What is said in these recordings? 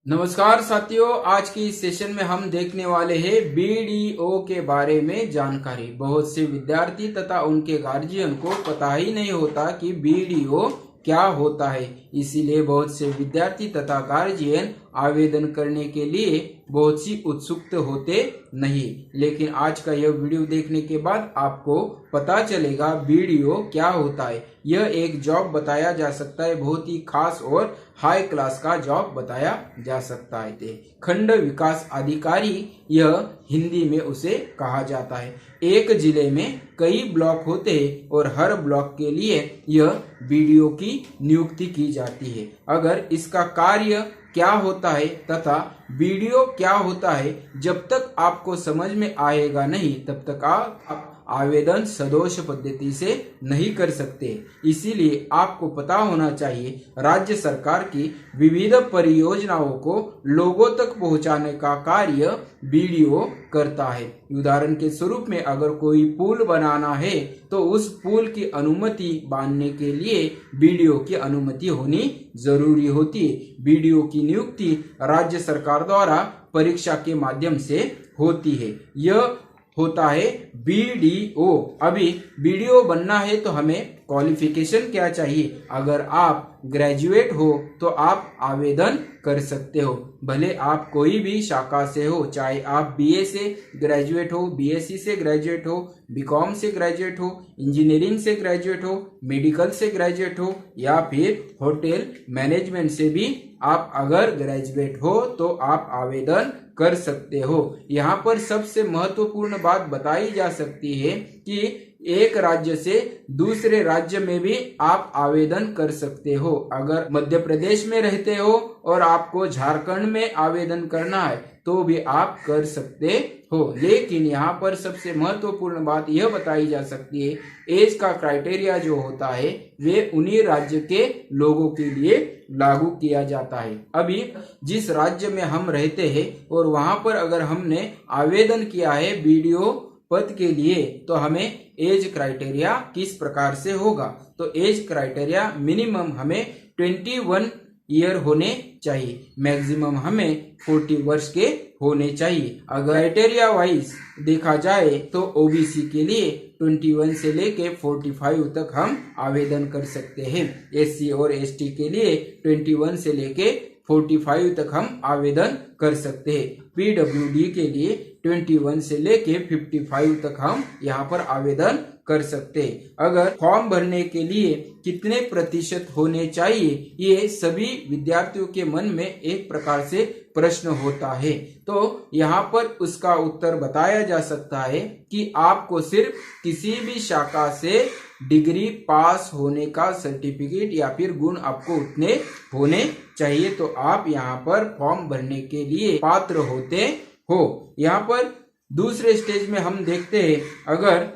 नमस्कार साथियों, आज की इस सेशन में हम देखने वाले हैं बीडीओ के बारे में जानकारी। बहुत से विद्यार्थी तथा उनके गार्जियन को पता ही नहीं होता कि बीडीओ क्या होता है। इसीलिए बहुत से विद्यार्थी तथा गार्जियन आवेदन करने के लिए बहुत सी उत्सुक होते नहीं। लेकिन आज का यह वीडियो देखने के बाद आपको पता चलेगा बीडीओ क्या होता है। यह एक जॉब बताया जा सकता है, बहुत ही खास और हाई क्लास का जॉब बताया जा सकता है। खंड विकास अधिकारी यह हिंदी में उसे कहा जाता है। एक जिले में कई ब्लॉक होते हैं और हर ब्लॉक के लिए यह बीडीओ की नियुक्ति की जाती है। अगर इसका कार्य क्या होता है तथा बीडीओ क्या होता है, जब तक आपको समझ में आएगा नहीं तब तक आप आवेदन सदोष पद्धति से नहीं कर सकते। इसीलिए आपको पता होना चाहिए राज्य सरकार की विविध परियोजनाओं को लोगों तक पहुंचाने का कार्य बीडीओ करता है। उदाहरण के स्वरूप में अगर कोई पुल बनाना है तो उस पुल की अनुमति बांधने के लिए बीडीओ की अनुमति होनी जरूरी होती है। बीडीओ की नियुक्ति राज्य सरकार द्वारा परीक्षा के माध्यम से होती है। यह होता है बीडीओ। अभी बीडीओ बनना है तो हमें क्वालिफिकेशन क्या चाहिए? अगर आप ग्रेजुएट हो तो आप आवेदन कर सकते हो, भले आप कोई भी शाखा से हो, चाहे आप बीए से ग्रेजुएट हो, बीएससी से ग्रेजुएट हो, बीकॉम से ग्रेजुएट हो, इंजीनियरिंग से ग्रेजुएट हो, मेडिकल से ग्रेजुएट हो या फिर होटल मैनेजमेंट से भी आप अगर ग्रेजुएट हो तो आप आवेदन कर सकते हो। यहाँ पर सबसे महत्वपूर्ण बात बताई जा सकती है कि एक राज्य से दूसरे राज्य में भी आप आवेदन कर सकते हो। अगर मध्य प्रदेश में रहते हो और आपको झारखंड में आवेदन करना है तो भी आप कर सकते हो। लेकिन यहाँ पर सबसे महत्वपूर्ण बात यह बताई जा सकती है, एज का क्राइटेरिया जो होता है वे उन्हीं राज्य के लोगों के लिए लागू किया जाता है। अभी जिस राज्य में हम रहते हैं और वहां पर अगर हमने आवेदन किया है बीडीओ पद के लिए तो हमें एज क्राइटेरिया किस प्रकार से होगा? तो एज क्राइटेरिया मिनिमम हमें 21 ईयर होने चाहिए, मैक्सिमम हमें 40 वर्ष के होने चाहिए। अगर क्राइटेरिया वाइज देखा जाए तो ओबीसी के लिए 21 से लेके 45 तक हम आवेदन कर सकते हैं। एससी और एसटी के लिए 21 से लेके 45 तक हम आवेदन कर सकते हैं। पीडब्ल्यूडी के लिए 21 से लेके 55 तक हम यहाँ पर आवेदन कर सकते हैं। अगर फॉर्म भरने के लिए कितने प्रतिशत होने चाहिए, ये सभी विद्यार्थियों के मन में एक प्रकार से प्रश्न होता है। तो यहाँ पर उसका उत्तर बताया जा सकता है कि आपको सिर्फ किसी भी शाखा से डिग्री पास होने का सर्टिफिकेट या फिर गुण आपको उतने होने चाहिए तो आप यहाँ पर फॉर्म भरने के लिए पात्र होते हो। यहाँ पर दूसरे स्टेज में हम देखते हैं अगर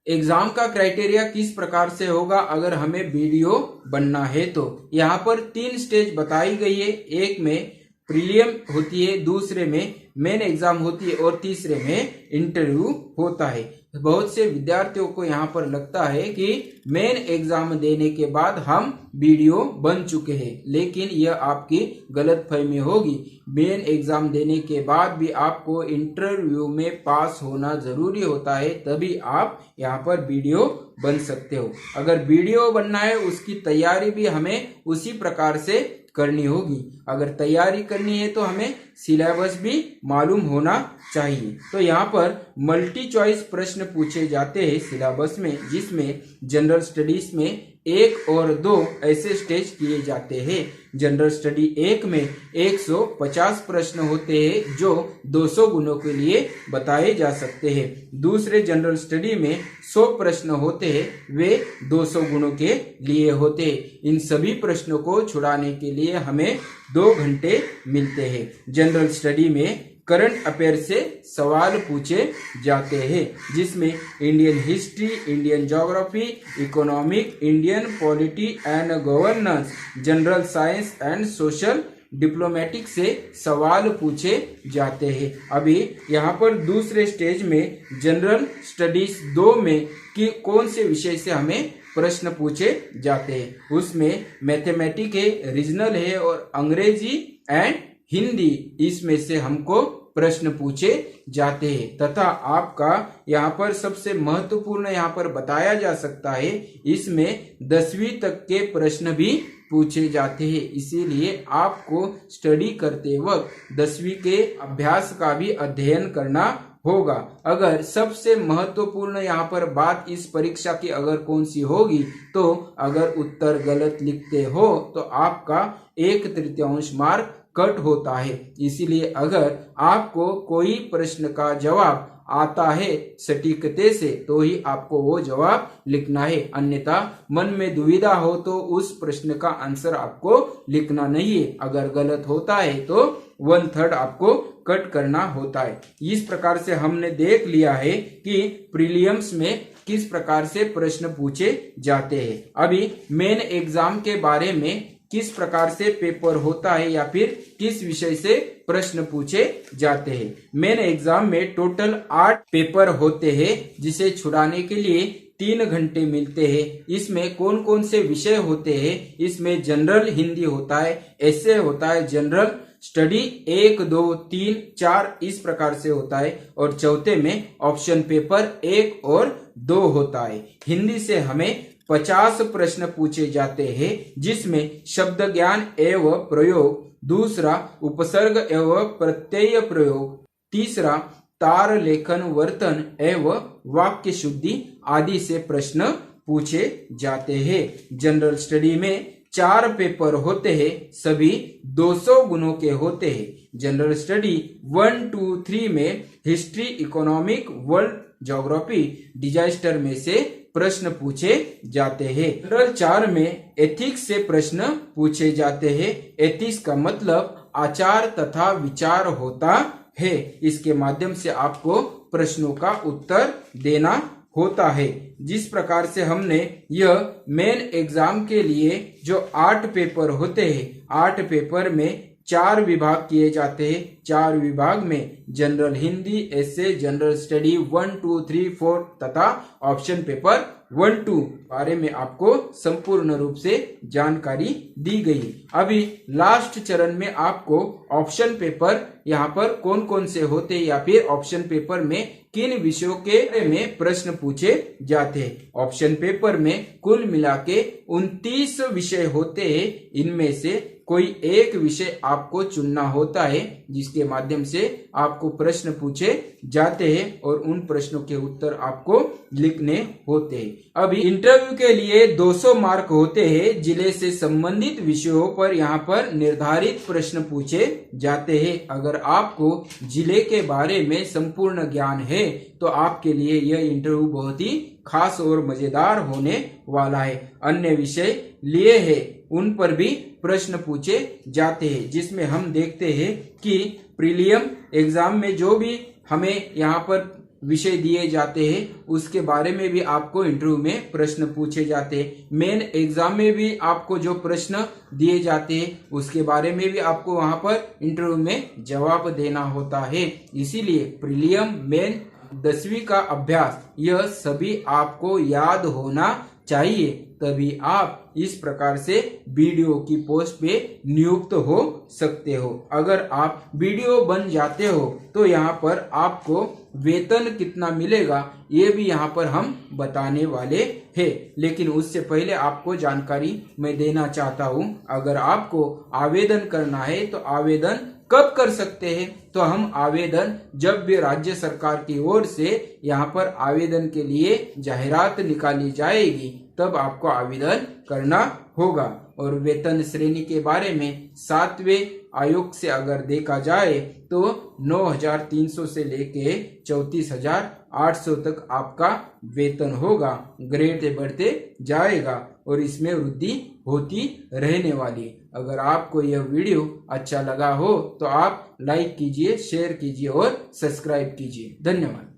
एग्जाम का क्राइटेरिया किस प्रकार से होगा अगर हमें बीडीओ बनना है तो यहाँ पर 3 स्टेज बताई गई है। एक में प्रीलियम होती है, दूसरे में मेन एग्जाम होती है और तीसरे में इंटरव्यू होता है। बहुत से विद्यार्थियों को यहाँ पर लगता है कि मेन एग्जाम देने के बाद हम बीडीओ बन चुके हैं, लेकिन यह आपकी गलतफहमी होगी। मेन एग्जाम देने के बाद भी आपको इंटरव्यू में पास होना जरूरी होता है, तभी आप यहाँ पर बीडीओ बन सकते हो। अगर बीडीओ बनना है उसकी तैयारी भी हमें उसी प्रकार से करनी होगी। अगर तैयारी करनी है तो हमें सिलेबस भी मालूम होना चाहिए। तो यहाँ पर मल्टी चॉइस प्रश्न पूछे जाते हैं सिलेबस में, जिसमें जनरल स्टडीज में 1 और 2 ऐसे स्टेज किए जाते हैं। जनरल स्टडी 1 में 150 प्रश्न होते हैं जो 200 गुणों के लिए बताए जा सकते हैं। दूसरे जनरल स्टडी में 100 प्रश्न होते हैं, वे 200 गुणों के लिए होते हैं। इन सभी प्रश्नों को छुड़ाने के लिए हमें 2 घंटे मिलते हैं। जनरल स्टडी में करंट अफेयर से सवाल पूछे जाते हैं, जिसमें Indian history, Indian geography, economic, Indian polity and governance, general science and social diplomatic से सवाल पूछे जाते हैं। अभी यहाँ पर दूसरे स्टेज में जनरल स्टडीज 2 में कि कौन से विषय से हमें प्रश्न पूछे जाते हैं। उसमें मैथमेटिक्स है, रीजनल है और अंग्रेजी एंड हिंदी, इसमें से हमको प्रश्न पूछे जाते हैं। तथा आपका यहाँ पर सबसे महत्वपूर्ण यहाँ पर बताया जा सकता है, इसमें 10वीं तक के प्रश्न भी पूछे जाते हैं। इसीलिए आपको स्टडी करते वक्त 10वीं के अभ्यास का भी अध्ययन करना होगा। अगर सबसे महत्वपूर्ण यहाँ पर बात इस परीक्षा की अगर कौन सी होगी, तो अगर उत्तर गलत लिखते हो तो आपका 1/3 मार्क कट होता है। इसीलिए अगर आपको कोई प्रश्न का जवाब आता है सटीकते से, तो ही आपको वो जवाब लिखना है। अन्यथा मन में दुविधा हो तो उस प्रश्न का आंसर आपको लिखना नहीं है। अगर गलत होता है तो 1/3 आपको कट करना होता है। इस प्रकार से हमने देख लिया है कि प्रीलिम्स में किस प्रकार से प्रश्न पूछे जाते हैं। अभी मेन एग्जाम के बारे में किस प्रकार से पेपर होता है या फिर किस विषय से प्रश्न पूछे जाते हैं। मेन एग्जाम में टोटल 8 पेपर होते हैं, जिसे छुड़ाने के लिए 3 घंटे मिलते हैं। इसमें कौन कौन से विषय होते हैं? इसमें जनरल हिंदी होता है, एसे होता है, जनरल स्टडी 1, 2, 3, 4 इस प्रकार से होता है, और चौथे में ऑप्शन पेपर 1 और 2 होता है। हिंदी से हमें 50 प्रश्न पूछे जाते हैं, जिसमें शब्द ज्ञान एवं प्रयोग, दूसरा उपसर्ग एवं प्रत्यय प्रयोग, तीसरा तार लेखन वर्तन एवं वाक्य शुद्धि आदि से प्रश्न पूछे जाते हैं। जनरल स्टडी में 4 पेपर होते हैं, सभी 200 गुणों के होते हैं। जनरल स्टडी 1, 2, 3 में history, economic, world geography, disaster में से प्रश्न पूछे जाते हैं। जनरल 4 में एथिक्स से प्रश्न पूछे जाते हैं। एथिक्स का मतलब आचार तथा विचार होता है। इसके माध्यम से आपको प्रश्नों का उत्तर देना होता है। जिस प्रकार से हमने यह मेन एग्जाम के लिए जो 8 पेपर होते हैं, 8 पेपर में 4 विभाग किए जाते हैं। 4 विभाग में जनरल हिंदी, एसे, जनरल स्टडी 1, 2, 3, 4 तथा ऑप्शन पेपर 1, 2 बारे में आपको संपूर्ण रूप से जानकारी दी गई। अभी लास्ट चरण में आपको ऑप्शन पेपर यहाँ पर कौन कौन से होते हैं या फिर ऑप्शन पेपर में किन विषयों के बारे में प्रश्न पूछे जाते हैं। ऑप्शन पेपर में कुल मिला के 29 विषय होते हैं। इनमें से कोई एक विषय आपको चुनना होता है, जिसके माध्यम से आपको प्रश्न पूछे जाते हैं और उन प्रश्नों के उत्तर आपको लिखने होते हैं। अभी इंटरव्यू के लिए 200 मार्क होते हैं। जिले से संबंधित विषयों पर यहाँ पर निर्धारित प्रश्न पूछे जाते हैं। अगर आपको जिले के बारे में संपूर्ण ज्ञान है तो आपके लिए यह इंटरव्यू बहुत ही खास और मजेदार होने वाला है। अन्य विषय लिए हैं उन पर भी प्रश्न पूछे जाते हैं, जिसमें हम देखते हैं कि प्रीलियम एग्जाम में जो भी हमें यहाँ पर विषय दिए जाते हैं उसके बारे में भी आपको इंटरव्यू में प्रश्न पूछे जाते हैं। मेन एग्जाम में भी आपको जो प्रश्न दिए जाते हैं उसके बारे में भी आपको वहां पर इंटरव्यू में जवाब देना होता है। इसीलिए प्रीलियम, मेन, 10वीं का अभ्यास यह सभी आपको याद होना चाहिए, तभी आप इस प्रकार से बीडीओ की पोस्ट पे नियुक्त हो सकते हो। अगर आप बीडीओ बन जाते हो तो यहाँ पर आपको वेतन कितना मिलेगा ये भी यहाँ पर हम बताने वाले हैं। लेकिन उससे पहले आपको जानकारी मैं देना चाहता हूँ, अगर आपको आवेदन करना है तो आवेदन कब कर सकते हैं? तो हम आवेदन जब भी राज्य सरकार की ओर से यहाँ पर आवेदन के लिए जाहिरात निकाली जाएगी तब आपको आवेदन करना होगा। और वेतन श्रेणी के बारे में 7वें आयोग से अगर देखा जाए तो 9,300 से लेके 34,800 तक आपका वेतन होगा। ग्रेड बढ़ते जाएगा और इसमें वृद्धि होती रहने वाली। अगर आपको यह वीडियो अच्छा लगा हो तो आप लाइक कीजिए, शेयर कीजिए और सब्सक्राइब कीजिए। धन्यवाद।